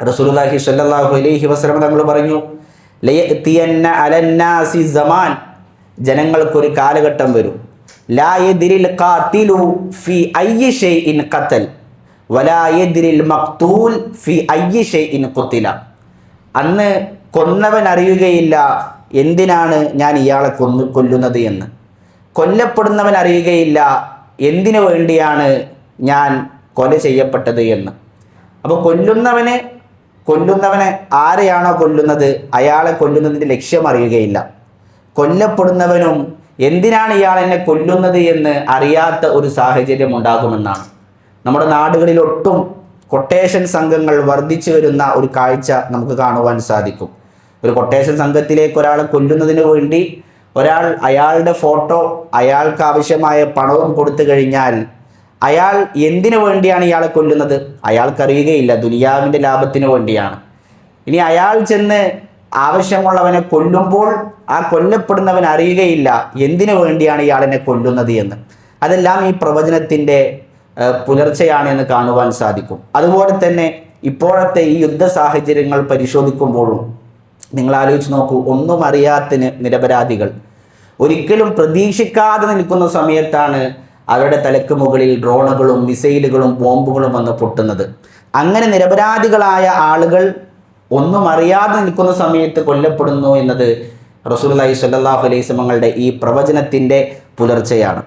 റസൂലുള്ളാഹി സ്വല്ലല്ലാഹു അലൈഹി വസല്ലം തങ്ങൾ പറഞ്ഞു, ലയഅതിയന്ന അലന്നാസി സമാൻ, ജനങ്ങൾക്കൊരു കാലഘട്ടം വരും, ലാ യദ്രിൽ ഖാതിലു ഫി അയ്യി ഷൈഇൻ ഖതൽ വലാ യദ്രിൽ മഖ്തൂൽ ഫി അയ്യി ഷൈഇൻ ഖുതില. അന്ന് കൊന്നവൻ അറിയുകയില്ല എന്തിനാണ് ഞാൻ ഇയാളെ കൊല്ലുന്നത് എന്ന്, കൊല്ലപ്പെടുന്നവൻ അറിയുകയില്ല എന്തിനു വേണ്ടിയാണ് ഞാൻ കൊല ചെയ്യപ്പെട്ടത് എന്ന്. അപ്പോൾ കൊല്ലുന്നവനെ ആരെയാണോ കൊല്ലുന്നത് അയാളെ കൊല്ലുന്നതിൻ്റെ ലക്ഷ്യം അറിയുകയില്ല. കൊല്ലപ്പെടുന്നവനും എന്തിനാണ് ഇയാൾ എന്നെ കൊല്ലുന്നത് എന്ന് അറിയാത്ത ഒരു സാഹചര്യം ഉണ്ടാകുമെന്നാണ്. നമ്മുടെ നാടുകളിലൊട്ടും കൊട്ടേഷൻ സംഘങ്ങൾ വർദ്ധിച്ചു വരുന്ന ഒരു കാഴ്ച നമുക്ക് കാണുവാൻ സാധിക്കും. ഒരു കൊട്ടേഷൻ സംഘത്തിലേക്ക് ഒരാളെ കൊല്ലുന്നതിന് വേണ്ടി അയാളുടെ ഫോട്ടോ, അയാൾക്ക് ആവശ്യമായ പണവും കൊടുത്തു കഴിഞ്ഞാൽ അയാൾ എന്തിനു വേണ്ടിയാണ് ഇയാളെ കൊല്ലുന്നത് അയാൾക്കറിയുകയില്ല, ദുനിയാവിൻ്റെ ലാഭത്തിന് വേണ്ടിയാണ്. ഇനി അയാൾ ചെന്ന് ആവശ്യമുള്ളവനെ കൊല്ലുമ്പോൾ ആ കൊല്ലപ്പെടുന്നവൻ അറിയുകയില്ല എന്തിനു വേണ്ടിയാണ് ഇയാളെന്നെ കൊല്ലുന്നത് എന്ന്. അതെല്ലാം ഈ പ്രവചനത്തിൻ്റെ പുലർച്ചയാണ് എന്ന് കാണുവാൻ സാധിക്കും. അതുപോലെ തന്നെ ഇപ്പോഴത്തെ ഈ യുദ്ധ സാഹചര്യങ്ങൾ പരിശോധിക്കുമ്പോഴും നിങ്ങൾ ആലോചിച്ച് നോക്കൂ, ഒന്നും അറിയാത്ത നിരപരാധികൾ ഒരിക്കലും പ്രതീക്ഷിക്കാതെ നിൽക്കുന്ന സമയത്താണ് അവരുടെ തലക്ക് മുകളിൽ ഡ്രോണുകളും മിസൈലുകളും ബോംബുകളും വന്ന് പൊട്ടുന്നത്. അങ്ങനെ നിരപരാധികളായ ആളുകൾ ഒന്നും അറിയാതെ നിൽക്കുന്ന സമയത്ത് കൊല്ലപ്പെടുന്നു എന്നത് റസൂലുള്ളാഹി സ്വല്ലല്ലാഹു അലൈഹി വസല്ലമയുടെ ഈ പ്രവചനത്തിൻ്റെ പുലർച്ചയാണ്.